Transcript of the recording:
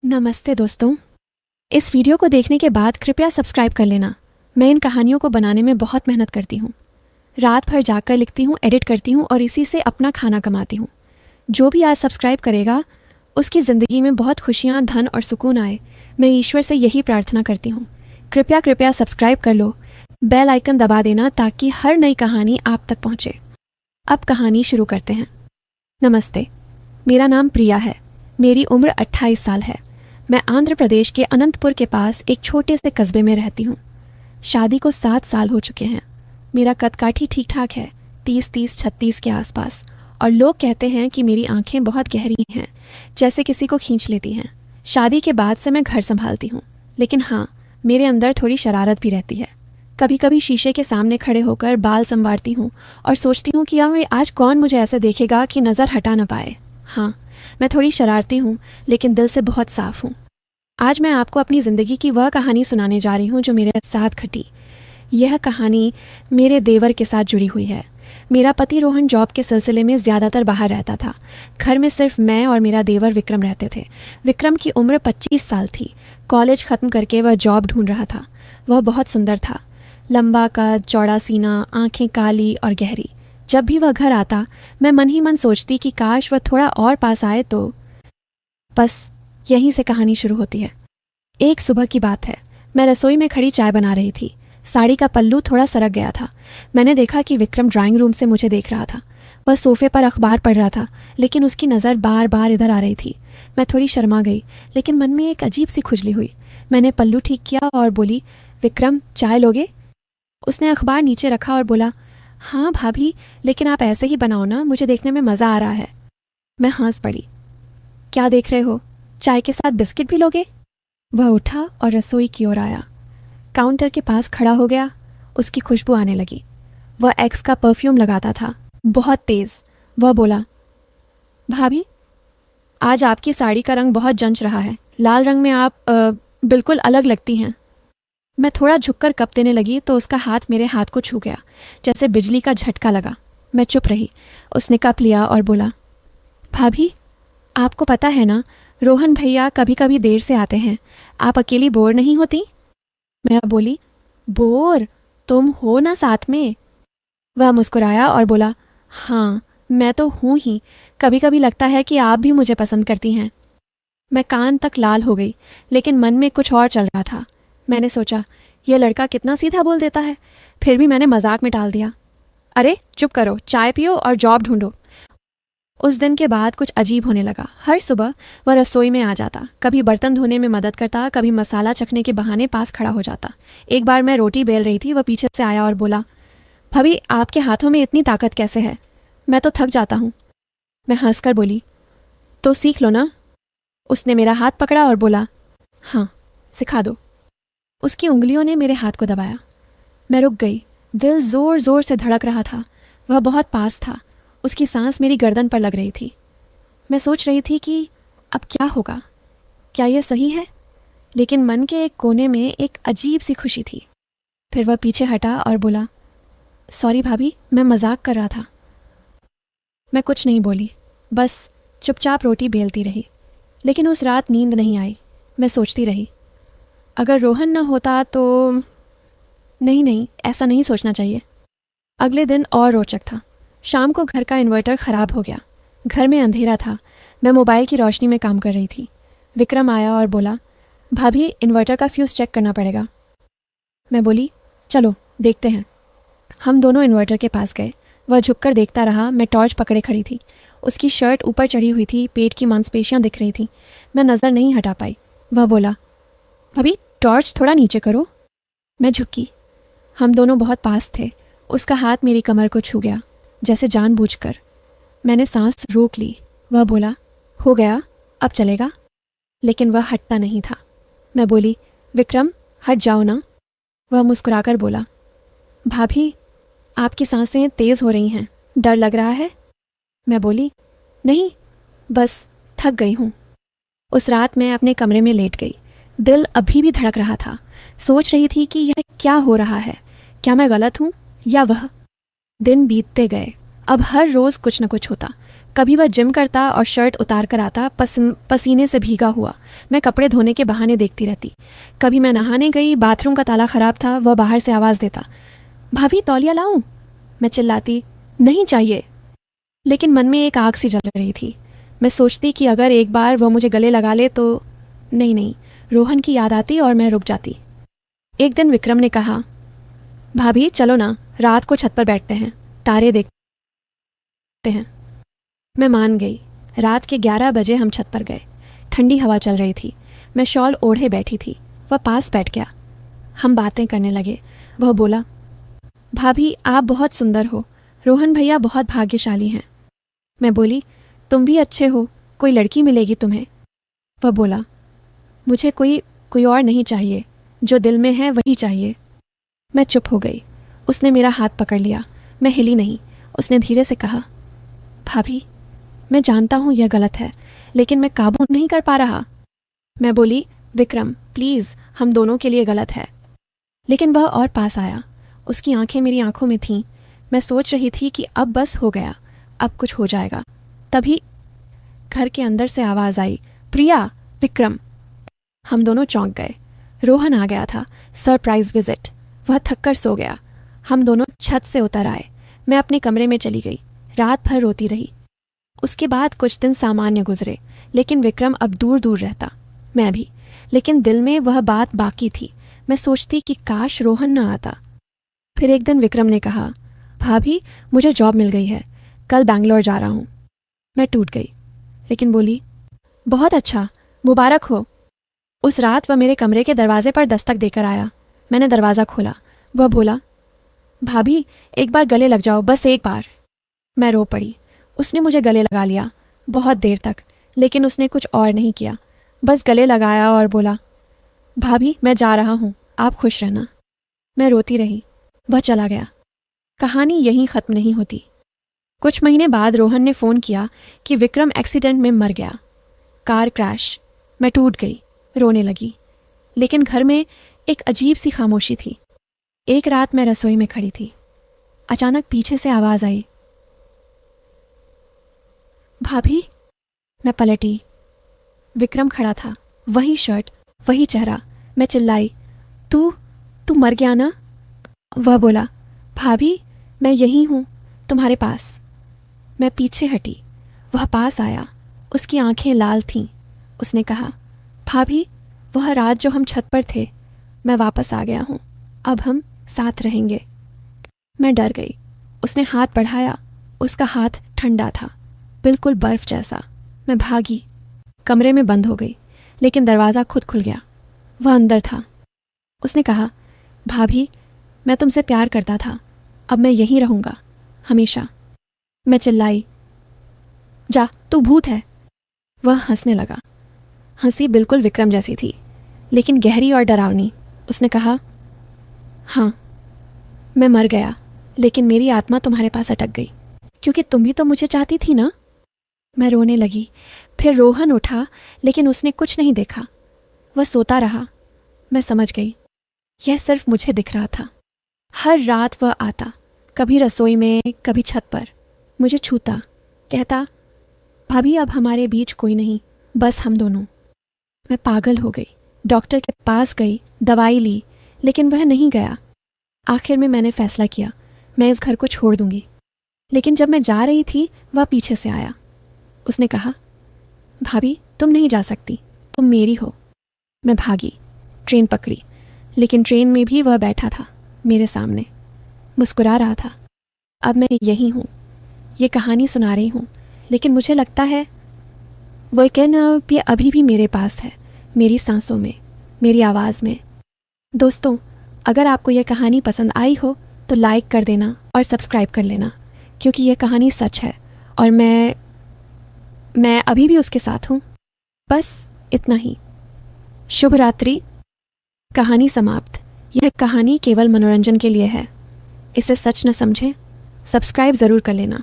नमस्ते दोस्तों। इस वीडियो को देखने के बाद कृपया सब्सक्राइब कर लेना। मैं इन कहानियों को बनाने में बहुत मेहनत करती हूँ। रात भर जाकर लिखती हूँ, एडिट करती हूँ और इसी से अपना खाना कमाती हूँ। जो भी आज सब्सक्राइब करेगा उसकी ज़िंदगी में बहुत खुशियाँ, धन और सुकून आए। मैं ईश्वर से यही प्रार्थना करती हूँ। कृपया कृपया सब्सक्राइब कर लो, बेल आइकन दबा देना ताकि हर नई कहानी आप तक पहुँचे। अब कहानी शुरू करते हैं। नमस्ते, मेरा नाम प्रिया है। मेरी उम्र 28 साल है। मैं आंध्र प्रदेश के अनंतपुर के पास एक छोटे से कस्बे में रहती हूँ। शादी को 7 साल हो चुके हैं। मेरा कद काठी ठीक ठाक है, 30-30, 36 के आसपास, और लोग कहते हैं कि मेरी आंखें बहुत गहरी हैं, जैसे किसी को खींच लेती हैं। शादी के बाद से मैं घर संभालती हूँ, लेकिन हाँ, मेरे अंदर थोड़ी शरारत भी रहती है। कभी कभी शीशे के सामने खड़े होकर बाल संवारती हूँ और सोचती हूँ कि आज कौन मुझे ऐसे देखेगा कि नज़र हटा न पाए। हाँ, मैं थोड़ी शरारती हूँ, लेकिन दिल से बहुत साफ हूँ। आज मैं आपको अपनी ज़िंदगी की वह कहानी सुनाने जा रही हूँ जो मेरे साथ घटी। यह कहानी मेरे देवर के साथ जुड़ी हुई है। मेरा पति रोहन जॉब के सिलसिले में ज़्यादातर बाहर रहता था। घर में सिर्फ मैं और मेरा देवर विक्रम रहते थे। विक्रम की उम्र 25 साल थी। कॉलेज ख़त्म करके वह जॉब ढूंढ रहा था। वह बहुत सुंदर था, लंबा कद, चौड़ा सीना, आंखें काली और गहरी। जब भी वह घर आता, मैं मन ही मन सोचती कि काश वह थोड़ा और पास आए तो। बस यहीं से कहानी शुरू होती है। एक सुबह की बात है। मैं रसोई में खड़ी चाय बना रही थी। साड़ी का पल्लू थोड़ा सरक गया था। मैंने देखा कि विक्रम ड्राइंग रूम से मुझे देख रहा था। वह सोफे पर अखबार पढ़ रहा था, लेकिन उसकी नज़र बार बार इधर आ रही थी। मैं थोड़ी शर्मा गई, लेकिन मन में एक अजीब सी खुजली हुई। मैंने पल्लू ठीक किया और बोली, विक्रम, चाय लोगे? उसने अखबार नीचे रखा और बोला, हाँ भाभी, लेकिन आप ऐसे ही बनाओ ना, मुझे देखने में मज़ा आ रहा है। मैं हंस पड़ी। क्या देख रहे हो? चाय के साथ बिस्किट भी लोगे? वह उठा और रसोई की ओर आया। काउंटर के पास खड़ा हो गया। उसकी खुशबू आने लगी। वह एक्स का परफ्यूम लगाता था, बहुत तेज़। वह बोला, भाभी, आज आपकी साड़ी का रंग बहुत जंच रहा है। लाल रंग में आप बिल्कुल अलग लगती हैं। मैं थोड़ा झुककर कप देने लगी तो उसका हाथ मेरे हाथ को छू गया, जैसे बिजली का झटका लगा। मैं चुप रही। उसने कप लिया और बोला, भाभी, आपको पता है ना, रोहन भैया कभी कभी देर से आते हैं। आप अकेली बोर नहीं होती? मैं बोली, बोर? तुम हो ना साथ में? वह मुस्कुराया और बोला, हाँ, मैं तो हूँ ही। कभी कभी लगता है कि आप भी मुझे पसंद करती हैं। मैं कान तक लाल हो गई, लेकिन मन में कुछ और चल रहा था। मैंने सोचा, यह लड़का कितना सीधा बोल देता है। फिर भी मैंने मजाक में टाल दिया, अरे चुप करो, चाय पियो और जॉब ढूंढो। उस दिन के बाद कुछ अजीब होने लगा। हर सुबह वह रसोई में आ जाता, कभी बर्तन धोने में मदद करता, कभी मसाला चखने के बहाने पास खड़ा हो जाता। एक बार मैं रोटी बेल रही थी, वह पीछे से आया और बोला, भाभी, आपके हाथों में इतनी ताकत कैसे है? मैं तो थक जाता हूँ। मैं हंसकर बोली, तो सीख लो ना। उसने मेरा हाथ पकड़ा और बोला, हाँ, सिखा दो। उसकी उंगलियों ने मेरे हाथ को दबाया। मैं रुक गई। दिल जोर जोर से धड़क रहा था। वह बहुत पास था। उसकी सांस मेरी गर्दन पर लग रही थी। मैं सोच रही थी कि अब क्या होगा, क्या यह सही है? लेकिन मन के एक कोने में एक अजीब सी खुशी थी। फिर वह पीछे हटा और बोला, सॉरी भाभी, मैं मजाक कर रहा था। मैं कुछ नहीं बोली, बस चुपचाप रोटी बेलती रही। लेकिन उस रात नींद नहीं आई। मैं सोचती रही, अगर रोहन न होता तो। नहीं, ऐसा नहीं सोचना चाहिए। अगले दिन और रोचक था। शाम को घर का इन्वर्टर ख़राब हो गया। घर में अंधेरा था। मैं मोबाइल की रोशनी में काम कर रही थी। विक्रम आया और बोला, भाभी, इन्वर्टर का फ्यूज़ चेक करना पड़ेगा। मैं बोली, चलो देखते हैं। हम दोनों इन्वर्टर के पास गए। वह झुककर देखता रहा। मैं टॉर्च पकड़े खड़ी थी। उसकी शर्ट ऊपर चढ़ी हुई थी, पेट की मांसपेशियाँ दिख रही थीं। मैं नज़र नहीं हटा पाई। वह बोला, भाभी, टॉर्च थोड़ा नीचे करो। मैं झुकी। हम दोनों बहुत पास थे। उसका हाथ मेरी कमर को छू गया, जैसे जानबूझकर। मैंने सांस रोक ली। वह बोला, हो गया, अब चलेगा? लेकिन वह हटता नहीं था। मैं बोली, विक्रम, हट जाओ ना। वह मुस्कुराकर बोला, भाभी, आपकी सांसें तेज़ हो रही हैं, डर लग रहा है? मैं बोली, नहीं, बस थक गई हूँ। उस रात मैं अपने कमरे में लेट गई। दिल अभी भी धड़क रहा था। सोच रही थी कि यह क्या हो रहा है। क्या मैं गलत हूँ या वह? दिन बीतते गए। अब हर रोज़ कुछ न कुछ होता। कभी वह जिम करता और शर्ट उतार कर आता, पसीने से भीगा हुआ। मैं कपड़े धोने के बहाने देखती रहती। कभी मैं नहाने गई, बाथरूम का ताला ख़राब था, वह बाहर से आवाज़ देता, भाभी तौलिया लाऊं? मैं चिल्लाती, नहीं चाहिए। लेकिन मन में एक आग सी जल रही थी। मैं सोचती कि अगर एक बार वह मुझे गले लगा ले तो। नहीं, रोहन की याद आती और मैं रुक जाती। एक दिन विक्रम ने कहा, भाभी चलो ना, रात को छत पर बैठते हैं, तारे देखते हैं। मैं मान गई। रात के 11 बजे हम छत पर गए। ठंडी हवा चल रही थी। मैं शॉल ओढ़े बैठी थी। वह पास बैठ गया। हम बातें करने लगे। वह बोला, भाभी आप बहुत सुंदर हो, रोहन भैया बहुत भाग्यशाली हैं। मैं बोली, तुम भी अच्छे हो, कोई लड़की मिलेगी तुम्हें। वह बोला, मुझे कोई और नहीं चाहिए, जो दिल में है वही चाहिए। मैं चुप हो गई। उसने मेरा हाथ पकड़ लिया। मैं हिली नहीं। उसने धीरे से कहा, भाभी मैं जानता हूँ यह गलत है, लेकिन मैं काबू नहीं कर पा रहा। मैं बोली, विक्रम प्लीज़, हम दोनों के लिए गलत है। लेकिन वह और पास आया। उसकी आंखें मेरी आंखों में थीं। मैं सोच रही थी कि अब बस हो गया, अब कुछ हो जाएगा। तभी घर के अंदर से आवाज़ आई, प्रिया, विक्रम। हम दोनों चौंक गए। रोहन आ गया था, सरप्राइज विजिट। वह थककर सो गया। हम दोनों छत से उतर आए। मैं अपने कमरे में चली गई। रात भर रोती रही। उसके बाद कुछ दिन सामान्य गुजरे, लेकिन विक्रम अब दूर दूर रहता, मैं भी। लेकिन दिल में वह बात बाकी थी। मैं सोचती कि काश रोहन न आता। फिर एक दिन विक्रम ने कहा, भाभी मुझे जॉब मिल गई है, कल बैंगलोर जा रहा हूँ। मैं टूट गई, लेकिन बोली, बहुत अच्छा, मुबारक हो। उस रात वह मेरे कमरे के दरवाजे पर दस्तक देकर आया। मैंने दरवाज़ा खोला। वह बोला, भाभी एक बार गले लग जाओ, बस एक बार। मैं रो पड़ी। उसने मुझे गले लगा लिया बहुत देर तक, लेकिन उसने कुछ और नहीं किया, बस गले लगाया और बोला, भाभी मैं जा रहा हूँ, आप खुश रहना। मैं रोती रही। वह चला गया। कहानी यहीं ख़त्म नहीं होती। कुछ महीने बाद रोहन ने फ़ोन किया कि विक्रम एक्सीडेंट में मर गया, कार क्रैश। मैं टूट गई, रोने लगी। लेकिन घर में एक अजीब सी खामोशी थी। एक रात मैं रसोई में खड़ी थी। अचानक पीछे से आवाज़ आई, भाभी। मैं पलटी। विक्रम खड़ा था, वही शर्ट, वही चेहरा। मैं चिल्लाई, तू मर गया ना? वह बोला, भाभी मैं यहीं हूँ, तुम्हारे पास। मैं पीछे हटी। वह पास आया। उसकी आंखें लाल थीं। उसने कहा, भाभी वह रात जो हम छत पर थे, मैं वापस आ गया हूँ, अब हम साथ रहेंगे। मैं डर गई। उसने हाथ बढ़ाया। उसका हाथ ठंडा था, बिल्कुल बर्फ जैसा। मैं भागी, कमरे में बंद हो गई, लेकिन दरवाज़ा खुद खुल गया। वह अंदर था। उसने कहा, भाभी मैं तुमसे प्यार करता था, अब मैं यहीं रहूँगा हमेशा। मैं चिल्लाई, जा तू भूत है। वह हंसने लगा। हंसी बिल्कुल विक्रम जैसी थी, लेकिन गहरी और डरावनी। उसने कहा, हाँ मैं मर गया, लेकिन मेरी आत्मा तुम्हारे पास अटक गई, क्योंकि तुम भी तो मुझे चाहती थी ना। मैं रोने लगी। फिर रोहन उठा, लेकिन उसने कुछ नहीं देखा। वह सोता रहा। मैं समझ गई, यह सिर्फ मुझे दिख रहा था। हर रात वह आता, कभी रसोई में, कभी छत पर, मुझे छूता, कहता, भाभी अब हमारे बीच कोई नहीं, बस हम दोनों। मैं पागल हो गई। डॉक्टर के पास गई, दवाई ली, लेकिन वह नहीं गया। आखिर में मैंने फैसला किया, मैं इस घर को छोड़ दूंगी। लेकिन जब मैं जा रही थी, वह पीछे से आया। उसने कहा, भाभी तुम नहीं जा सकती, तुम मेरी हो। मैं भागी, ट्रेन पकड़ी, लेकिन ट्रेन में भी वह बैठा था मेरे सामने, मुस्कुरा रहा था। अब मैं यहीं हूँ, ये कहानी सुना रही हूँ, लेकिन मुझे लगता है वो कहना ये अभी भी मेरे पास है, मेरी सांसों में, मेरी आवाज़ में। दोस्तों, अगर आपको यह कहानी पसंद आई हो तो लाइक कर देना और सब्सक्राइब कर लेना, क्योंकि यह कहानी सच है और मैं अभी भी उसके साथ हूँ। बस इतना ही। शुभ रात्रि। कहानी समाप्त। यह कहानी केवल मनोरंजन के लिए है। इसे सच न समझें। सब्सक्राइब ज़रूर कर लेना।